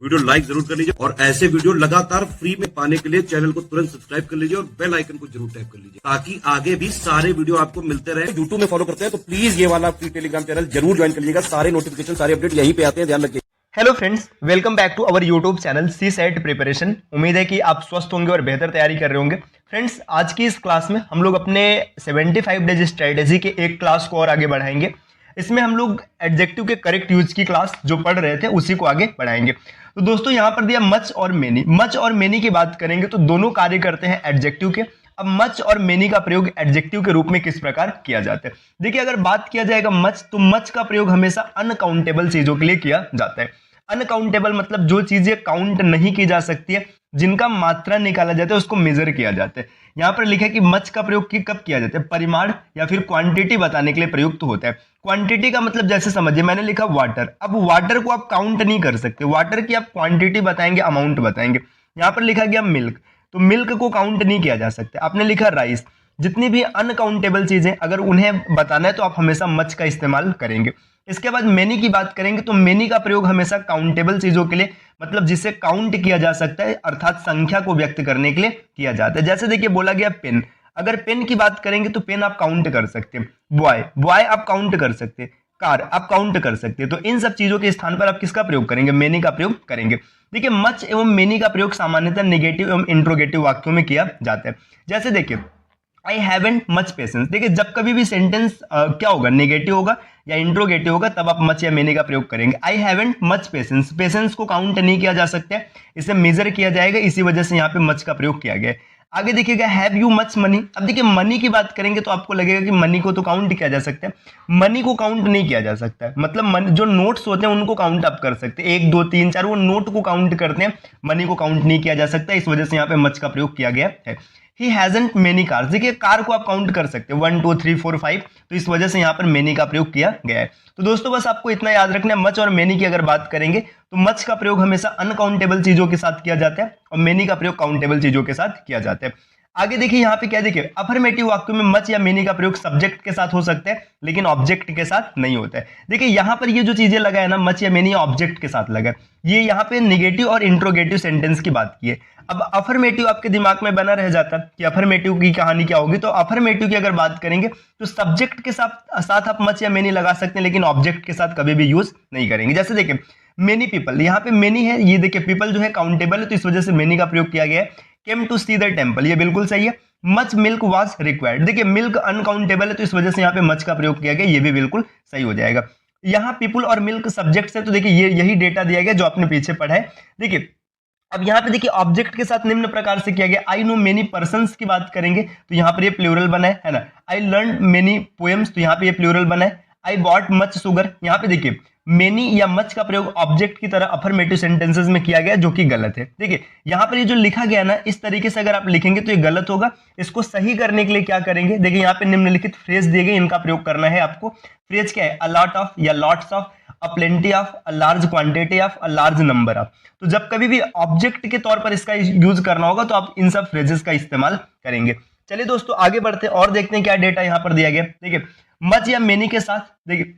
Video like जरूर कर लीजिए और ऐसे वीडियो लगातार फ्री में पाने के लिए चैनल को तुरंत सब्सक्राइब कर लीजिए और बेल आइकन को जरूर टैप कर लीजिए ताकि आगे भी सारे वीडियो आपको मिलते रहे। यूट्यूब में फॉलो करते हैं तो प्लीज ये वाला फ्री टेलीग्राम चैनल जरूर ज्वाइन कर लीजिएगा। सारे नोटिफिकेशन सारे अपडेट यहीं पे आते हैं, ध्यान रखिए। Hello friends, welcome back to our YouTube channel CSAT preparation. उम्मीद है कि आप स्वस्थ होंगे और बेहतर तैयारी कर रहे होंगे। फ्रेंड्स, आज की इस क्लास में हम लोग अपने 75 डेज स्ट्रेटेजी के एक क्लास को और आगे बढ़ाएंगे। इसमें हम लोग एडजेक्टिव के करेक्ट यूज की क्लास जो पढ़ रहे थे उसी को आगे बढ़ाएंगे। तो दोस्तों, यहाँ पर दिया मच और मेनी। मच और मेनी की बात करेंगे तो दोनों कार्य करते हैं एडजेक्टिव के। अब मच और मेनी का प्रयोग एडजेक्टिव के रूप में किस प्रकार किया जाता है, देखिए अगर बात किया जाएगा मच, तो मच का प्रयोग हमेशा अनकाउंटेबल चीजों के लिए किया जाता है। अनकाउंटेबल मतलब जो चीजें काउंट नहीं की जा सकती है, जिनका मात्रा निकाला जाता है उसको मेजर किया जाता है। यहाँ पर लिखा है कि मच का प्रयोग कब किया जाता है, परिमाण या फिर क्वांटिटी बताने के लिए प्रयुक्त होता है। क्वांटिटी का मतलब जैसे समझिए, मैंने लिखा वाटर। अब वाटर को आप काउंट नहीं कर सकते, वाटर की आप क्वांटिटी बताएंगे, अमाउंट बताएंगे। यहाँ पर लिखा गया मिल्क, तो मिल्क को काउंट नहीं किया जा सकता। आपने लिखा राइस। जितनी भी अनकाउंटेबल चीजें अगर उन्हें बताना है तो आप हमेशा मच का इस्तेमाल करेंगे। इसके बाद मेनी की बात करेंगे तो मेनी का प्रयोग हमेशा काउंटेबल चीजों के लिए, मतलब जिसे काउंट किया जा सकता है, अर्थात संख्या को व्यक्त करने के लिए किया जाता है। जैसे देखिए बोला गया पेन। अगर पेन की बात करेंगे तो पेन आप काउंट कर सकते हैं। बॉय, बॉय आप काउंट कर सकते हैं। कार आप काउंट कर सकते हैं। तो इन सब चीजों के स्थान पर आप किसका प्रयोग करेंगे, मेनी का प्रयोग करेंगे। देखिए मच एवं मेनी का प्रयोग सामान्यतः नेगेटिव एवं इंट्रोगेटिव वाक्यों में किया जाता है। जैसे देखिए आई हैवेंट मच पेशेंस। देखिए जब कभी भी सेंटेंस क्या होगा, नेगेटिव होगा या इंट्रोगेटिव होगा, तब आप मच या मेनी का प्रयोग करेंगे। I haven't much patience, patience को काउंट नहीं किया जा सकता है, इसे मेजर किया जाएगा, इसी वजह से यहाँ पे मच का प्रयोग किया गया है। आगे देखिएगा हैव यू मच मनी। अब देखिए मनी की बात करेंगे तो आपको लगेगा कि मनी को तो काउंट किया जा सकता है, मनी को काउंट नहीं किया जा सकता है। मतलब जो नोट्स होते हैं उनको काउंट आप कर सकते हैं, 1 2 3 4, वो नोट को काउंट करते हैं, मनी को काउंट नहीं किया जा सकता, इस वजह से यहाँ पे मच का प्रयोग किया गया है। He hasn't many cars. देखिए कार को आप काउंट कर सकते हैं, 1 2 3 4 5, तो इस वजह से यहाँ पर मेनी का प्रयोग किया गया है। तो दोस्तों बस आपको इतना याद रखना है, मच और मेनी की अगर बात करेंगे तो मच का प्रयोग हमेशा अनकाउंटेबल चीजों के साथ किया जाता है और मेनी का प्रयोग काउंटेबल चीजों के साथ किया जाता है। आगे देखिए यहाँ पे क्या, देखिए अफर्मेटिव वाक्यों में मच या मेनी का प्रयोग सब्जेक्ट के साथ हो सकता है लेकिन ऑब्जेक्ट के साथ नहीं होता है। देखिए यहाँ पर ये जो चीजें लगा है ना, मच या मेनी ऑब्जेक्ट के साथ लगा है, ये यहाँ पे निगेटिव और इंट्रोगेटिव सेंटेंस की बात की है। अब अफर्मेटिव आपके दिमाग में बना रह जाता कि अफर्मेटिव की कहानी क्या होगी, तो अफर्मेटिव की अगर बात करेंगे तो सब्जेक्ट के साथ आप मच या मेनी लगा सकते हैं लेकिन ऑब्जेक्ट के साथ कभी भी यूज नहीं करेंगे। जैसे देखिए मेनी पीपल, यहाँ पे मेनी है, ये देखिए पीपल जो है काउंटेबल है, तो इस वजह से मेनी का प्रयोग किया गया है। Came to see the temple, ये बिल्कुल सही है। मच मिल्क वाज रिक्वायर्ड, देखिए मिल्क अनकाउंटेबल है तो इस वजह से यहाँ पे मच का प्रयोग किया गया, ये भी बिल्कुल सही हो जाएगा। यहाँ पीपल और मिल्क सब्जेक्ट है, तो देखिए ये यही डेटा दिया गया जो आपने पीछे पढ़ा है। देखिए अब यहाँ पे देखिए ऑब्जेक्ट के साथ निम्न प्रकार से किया गया। आई नो मेनी पर्सन्स की बात करेंगे तो यहाँ पर ये प्लूरल बना है ना। आई लर्न मेनी पोएम्स, तो यहाँ पे ये प्लूरल बना है। आई बॉट मच शुगर, यहाँ पे देखिए मेनी या मच का प्रयोग ऑब्जेक्ट की तरह अफर्मेटिव सेंटेंसेस में किया गया जो कि गलत है। देखिए यहाँ पर ये जो लिखा गया ना, इस तरीके से अगर आप लिखेंगे तो ये गलत होगा। इसको सही करने के लिए क्या करेंगे, देखिए यहाँ पे निम्नलिखित फ्रेज दिए गए, इनका प्रयोग करना है आपको। फ्रेज क्या है, अ लॉट ऑफ या lots of, a plenty of, a large quantity of, a large number of. तो जब कभी भी ऑब्जेक्ट के तौर पर इसका यूज करना होगा तो आप इन सब फ्रेजेस का इस्तेमाल करेंगे। चलिए दोस्तों आगे बढ़ते हैं और देखते हैं क्या डेटा यहाँ पर दिया गया। देखिए मच या मेनी के साथ, देखिए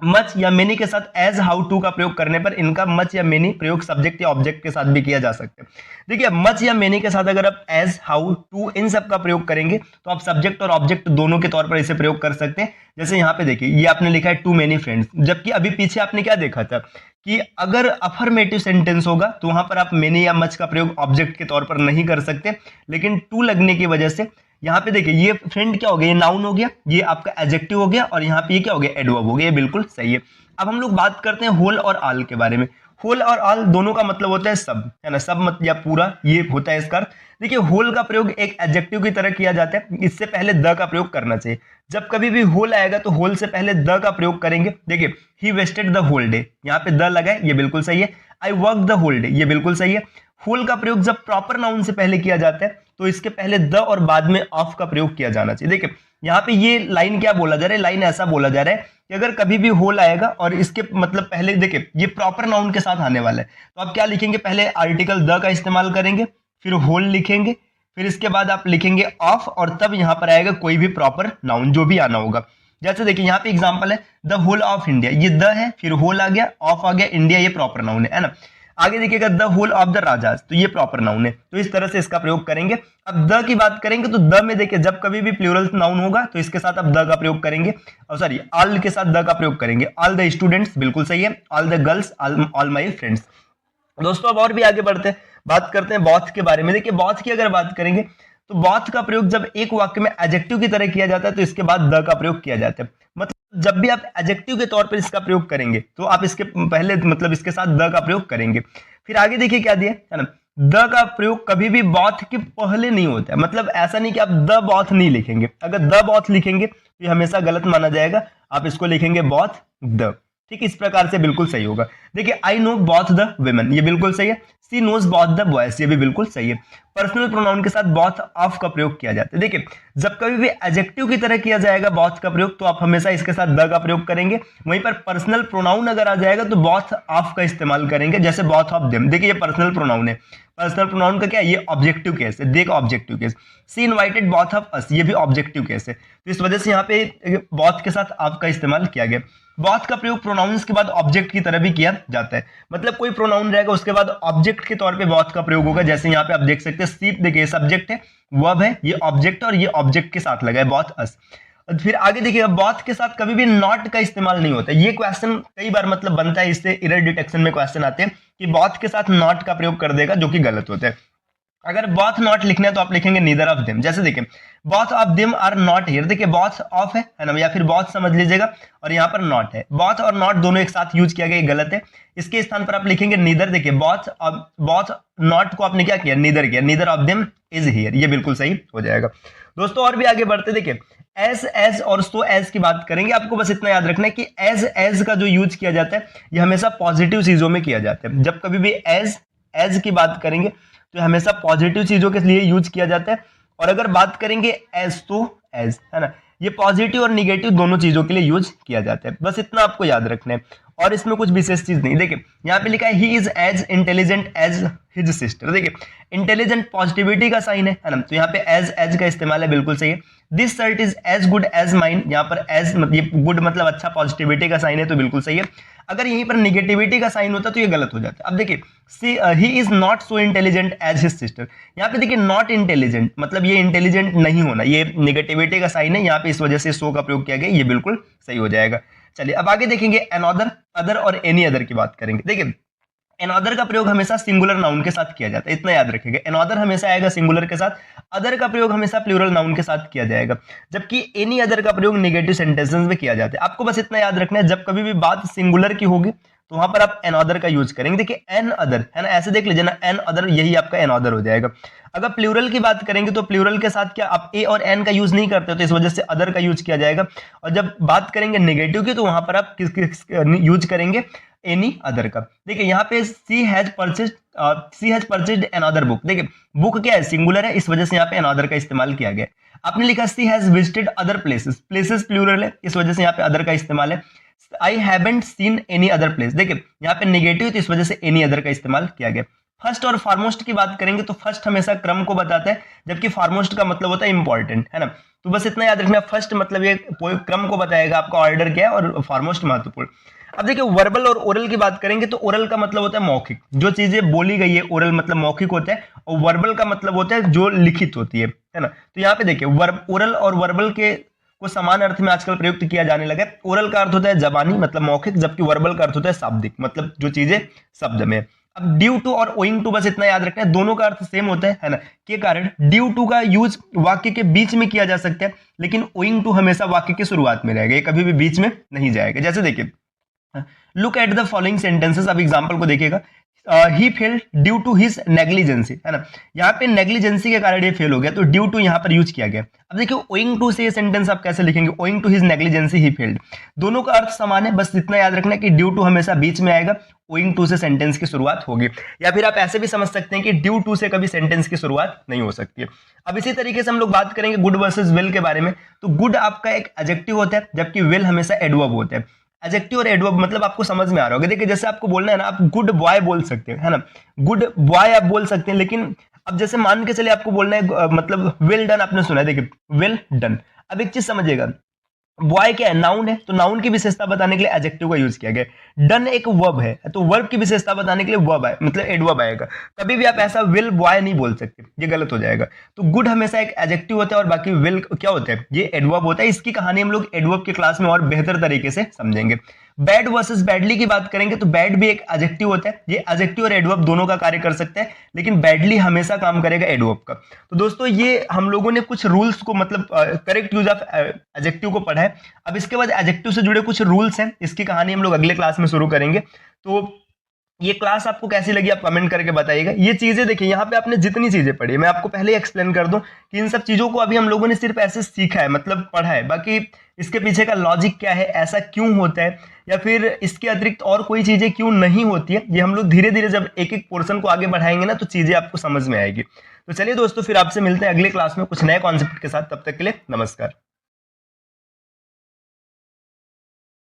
मच या मेनी के साथ एज हाउ टू का प्रयोग करने पर इनका मच या मेनी प्रयोग सब्जेक्ट या ऑब्जेक्ट के साथ भी किया जा सकता है। देखिए मच या मेनी के साथ अगर आप एज हाउ टू इन सब का प्रयोग करेंगे तो आप सब्जेक्ट और ऑब्जेक्ट दोनों के तौर पर इसे प्रयोग कर सकते हैं। जैसे यहाँ पे देखिए ये आपने लिखा है टू मेनी फ्रेंड्स, जबकि अभी पीछे आपने क्या देखा था कि अगर अफर्मेटिव सेंटेंस होगा तो वहां पर आप मेनी या मच का प्रयोग ऑब्जेक्ट के तौर पर नहीं कर सकते, लेकिन टू लगने की वजह से यहाँ पे देखिए ये फ्रेंड क्या हो गया, ये नाउन हो गया, ये आपका एडजेक्टिव हो गया और यहाँ पे ये क्या हो गया, एडवर्ब हो गया, ये बिल्कुल सही है। अब हम लोग बात करते हैं होल और आल के बारे में। होल और आल दोनों का मतलब होता है सब, है ना, सब मत या पूरा, ये होता है इसका अर्थ। देखिए होल का प्रयोग एक एडजेक्टिव की तरह किया जाता है, इससे पहले द का प्रयोग करना चाहिए। जब कभी भी होल आएगा तो होल से पहले द का प्रयोग करेंगे। देखिए he wasted the whole day, यहाँ पे द लगा है, ये बिल्कुल सही है। I work the whole day, ये बिल्कुल सही है। होल का प्रयोग जब प्रॉपर नाउन से पहले किया जाता है तो इसके पहले द और बाद में ऑफ का प्रयोग किया जाना चाहिए। देखिए यहाँ पे ये लाइन क्या बोला जा रहा है, लाइन ऐसा बोला जा रहा है कि अगर कभी भी होल आएगा और इसके मतलब पहले, देखिए ये प्रॉपर नाउन के साथ आने वाला है, तो आप क्या लिखेंगे, पहले आर्टिकल द का इस्तेमाल करेंगे, फिर होल लिखेंगे, फिर इसके बाद आप लिखेंगे ऑफ और तब यहां पर आएगा कोई भी प्रॉपर नाउन जो भी आना होगा। जैसे देखिए यहाँ पे एग्जांपल है द होल ऑफ इंडिया, ये द है, फिर होल आ गया, ऑफ आ गया, इंडिया ये प्रॉपर नाउन है ना। आगे देखिएगा the whole of the rajas, तो ये प्रॉपर नाउन है, तो इस तरह से इसका प्रयोग करेंगे। अब द की बात करेंगे तो द में देखिए जब कभी भी प्लूरल नाउन होगा तो इसके साथ अब द का प्रयोग करेंगे, और सॉरी ऑल के साथ द का प्रयोग करेंगे। ऑल द स्टूडेंट्स, बिल्कुल सही है। All the girls, all my friends. दोस्तों अब और भी आगे बढ़ते हैं, बात करते हैं बॉथ के बारे में। देखिए बॉथ की अगर बात करेंगे तो बॉथ का प्रयोग जब एक वाक्य में एडजेक्टिव की तरह किया जाता है तो इसके बाद द का प्रयोग किया जाता है। मतलब जब भी आप एडजेक्टिव के तौर पर इसका प्रयोग करेंगे तो आप इसके पहले मतलब इसके साथ द का प्रयोग करेंगे। फिर आगे देखिए क्या दिया है ना, द का प्रयोग कभी भी बॉथ के पहले नहीं होता है। मतलब ऐसा नहीं कि आप द बॉथ नहीं लिखेंगे, अगर द बॉथ लिखेंगे तो ये हमेशा गलत माना जाएगा, आप इसको लिखेंगे बॉथ द। ठीक, इस प्रकार से बिल्कुल सही होगा। देखिए I know both the women, ये बिल्कुल सही है। सी नोज बॉथ द बॉयज, ये भी बिल्कुल सही है। पर्सनल प्रोनाउन के साथ बॉथ ऑफ का प्रयोग किया जाता है। देखिए जब कभी भी एडजेक्टिव की तरह किया जाएगा बॉथ का प्रयोग तो आप हमेशा इसके साथ द का प्रयोग करेंगे। वहीं पर पर्सनल प्रोनाउन अगर आ जाएगा तो बॉथ ऑफ का इस्तेमाल करेंगे, जैसे बॉथ ऑफ देम। देखिए ये पर्सनल प्रोनाउन है, पर्सनल प्रोनाउन का क्या है, ये ऑब्जेक्टिव केस है। देख objective case, she invited both of us, ये भी ऑब्जेक्टिव केस है, तो इस वजह से यहाँ पे बॉथ के साथ ऑफ का इस्तेमाल किया गया। बॉथ का प्रयोग प्रोनाउंस के बाद ऑब्जेक्ट की तरह भी किया जाता है। मतलब कोई प्रोनाउन रहेगा उसके बाद ऑब्जेक्ट के तौर पे बॉथ का प्रयोग होगा। जैसे यहाँ पे आप देख सकते हैं शीप, देखिए सब्जेक्ट है, वर्ब है, ये ऑब्जेक्ट और ये ऑब्जेक्ट के साथ लगा है बॉथ अस। फिर आगे देखिएगा बॉथ के साथ कभी भी नॉट का इस्तेमाल नहीं होता। ये क्वेश्चन कई बार मतलब बनता है, इससे एरर डिटेक्शन में क्वेश्चन आते हैं कि बॉथ के साथ नॉट का प्रयोग कर देगा, जो कि गलत होता है। अगर बॉथ नॉट लिखना है तो आप लिखेंगे नीदर ऑफ देम। जैसे देखिए both of them are not here, देखिए बॉथ ऑफ है ना, या फिर बॉथ समझ लीजिएगा और यहाँ पर नॉट है। बॉथ और नॉट दोनों एक साथ यूज किया गया, गलत है। इसके स्थान पर आप लिखेंगे नीदर। देखिए बॉथ नॉट को आपने क्या किया, नीदर किया, neither of them is here, ये बिल्कुल सही हो जाएगा। दोस्तों और भी आगे बढ़ते, देखिए एज और सो एज की बात करेंगे। आपको बस इतना याद रखना है कि एज का जो यूज किया जाता है ये हमेशा पॉजिटिव चीजों में किया जाता है। जब कभी भी एज की बात करेंगे तो हमेशा पॉजिटिव चीजों के लिए यूज किया जाता है। और अगर बात करेंगे एज तो एज, है ना, ये पॉजिटिव और निगेटिव दोनों चीजों के लिए यूज किया जाता है। बस इतना आपको याद रखना है, और इसमें कुछ विशेष चीज नहीं। देखिए यहाँ पे लिखा है he is as intelligent as his sister. देखिए इंटेलिजेंट पॉजिटिविटी का साइन है ना, तो यहाँ पे एज का इस्तेमाल है, बिल्कुल सही है। This shirt is as good as mine, यहाँ पर एज मतलब गुड मतलब अच्छा, पॉजिटिविटी का साइन है, तो बिल्कुल सही है। अगर यहीं पर निगेटिविटी का साइन होता तो ये गलत हो जाता। अब देखिए he is not so intelligent as his sister, यहाँ पे देखिए नॉट इंटेलिजेंट मतलब ये इंटेलिजेंट नहीं होना, ये निगेटिविटी का साइन है यहाँ पे, इस वजह से सो का प्रयोग किया गया, ये बिल्कुल सही हो जाएगा। चलिए अब आगे देखेंगे अनदर, अदर और एनी अदर की बात करेंगे। देखिए अनदर का प्रयोग हमेशा सिंगुलर नाउन के साथ किया जाता है, इतना याद रखिएगा। अनदर हमेशा आएगा सिंगुलर के साथ, अदर का प्रयोग हमेशा प्लूरल नाउन के साथ किया जाएगा, जबकि एनी अदर का प्रयोग नेगेटिव सेंटेंसेस में किया जाता है। आपको बस इतना याद रखना है, जब कभी भी बात सिंगुलर की होगी तो वहां पर आप अनदर का यूज करेंगे। देखिए एन अदर है ना, ऐसे देख लीजिए ना, एन अदर, यही आपका अनदर हो जाएगा। अगर प्लूरल की बात करेंगे तो प्लूरल के साथ क्या आप ए और एन का यूज नहीं करते, तो इस वजह से अदर का यूज किया जाएगा। और जब बात करेंगे नेगेटिव की तो वहां पर आप किस यूज करेंगे, एनी अदर का। देखिए यहाँ पे सी हैज परचेज्ड अनदर बुक। देखिए बुक क्या है, सिंगुलर है, इस वजह से यहाँ पे अनदर का इस्तेमाल किया गया। आपने लिखा she has visited other places, places plural है, इस वजह से यहाँ पे अदर का इस्तेमाल है। I haven't seen any other place, देखिए यहाँ पे नेगेटिव तो इस वजह से एनी अदर का इस्तेमाल किया गया। फर्स्ट और फॉरमोस्ट की बात करेंगे तो फर्स्ट हमेशा क्रम को बताता है, जबकि फॉरमोस्ट का मतलब होता है इंपॉर्टेंट, है ना। तो बस इतना याद रखना, फर्स्ट मतलब ये क्रम को बताएगा, आपका ऑर्डर क्या है, और फॉरमोस्ट महत्वपूर्ण। अब देखिए वर्बल और ओरल की बात करेंगे तो ओरल का मतलब होता है मौखिक, जो चीजें बोली गई है, ओरल मतलब मौखिक होता है, और वर्बल का मतलब होता है जो लिखित होती है ना। तो यहाँ पे देखिए ओरल और वर्बल के को समान अर्थ में आजकल प्रयुक्त किया जाने लगा है। ओरल का अर्थ होता है जबानी मतलब मौखिक, जबकि वर्बल का अर्थ होता है शाब्दिक मतलब जो चीजें शब्द में। अब ड्यू टू और ओइंग टू बस इतना याद रखना है, दोनों का अर्थ सेम होता है ना, के कारण ड्यू टू का यूज वाक्य के बीच में किया जा सकता है, लेकिन ओइंग टू हमेशा वाक्य की शुरुआत में रहेगा, ये कभी भी बीच में नहीं जाएगा। जैसे देखिए look at the following sentences, अब एग्जांपल को देखिएगा। He fail due to his negligence, है ना, यहाँ पे नेग्लिजेंसी के कारण ये फेल हो गया, तो ड्यू टू यहाँ पर यूज किया गया। अब देखिए ओइंग टू से ये सेंटेंस आप कैसे लिखेंगे, owing to his negligence he failed, दोनों का अर्थ समान है, बस इतना याद रखना कि ड्यू टू हमेशा बीच में आएगा, ओइंग टू से सेंटेंस की शुरुआत होगी। या फिर आप ऐसे भी समझ सकते हैं कि ड्यू टू से कभी सेंटेंस की शुरुआत नहीं हो सकती है। अब इसी तरीके से हम लोग बात करेंगे गुड वर्सेस विल के बारे में। तो गुड आपका एक एडजेक्टिव होता है, जबकि विल हमेशा एडवर्ब होता है। एडजेक्टिव और एडवर्ब मतलब आपको समझ में आ रहा होगा। देखिए जैसे आपको बोलना है ना, आप गुड बॉय बोल सकते हैं, है ना, गुड बॉय आप बोल सकते हैं, लेकिन अब जैसे मान के चले आपको बोलना है मतलब वेल डन, आपने सुना है, देखिए वेल डन। अब एक चीज समझिएगा, बॉय क्या है, नाउन है, तो नाउन की विशेषता बताने के लिए एडजेक्टिव का यूज किया गया। डन एक वर्ब है, तो वर्ब की विशेषता बताने के लिए वर्ब है, मतलब एडवर्ब आएगा। कभी भी आप ऐसा विल बॉय नहीं बोल सकते, ये गलत हो जाएगा। तो गुड हमेशा एक एडजेक्टिव होता है और बाकी विल क्या होता है, ये एडवर्ब होता है। इसकी कहानी हम लोग एडवर्ब की क्लास में और बेहतर तरीके से समझेंगे। बैड वर्सेस बैडली की बात करेंगे तो बैड भी एक एडजेक्टिव होता है, ये एडजेक्टिव और एडवर्ब दोनों का कार्य कर सकता है, लेकिन बैडली हमेशा काम करेगा एडवर्ब का। तो दोस्तों ये हम लोगों ने कुछ रूल्स को, मतलब करेक्ट यूज ऑफ एडजेक्टिव को पढ़ा है। अब इसके बाद एडजेक्टिव से जुड़े कुछ रूल्स हैं, इसकी कहानी हम लोग अगले क्लास में शुरू करेंगे। तो ये क्लास आपको कैसी लगी आप कमेंट करके बताइएगा। ये चीजें देखिए, यहाँ पे आपने जितनी चीजें पढ़ी, मैं आपको पहले ही एक्सप्लेन कर दूं कि इन सब चीजों को अभी हम लोगों ने सिर्फ ऐसे सीखा है, मतलब पढ़ा है। बाकी इसके पीछे का लॉजिक क्या है, ऐसा क्यों होता है, या फिर इसके अतिरिक्त और कोई चीजें क्यों नहीं होती है, ये हम लोग धीरे धीरे जब एक एक पोर्शन को आगे बढ़ाएंगे ना, तो चीजें आपको समझ में आएगी। तो चलिए दोस्तों, फिर आपसे मिलते हैं अगले क्लास में कुछ नए कॉन्सेप्ट के साथ। तब तक के लिए नमस्कार।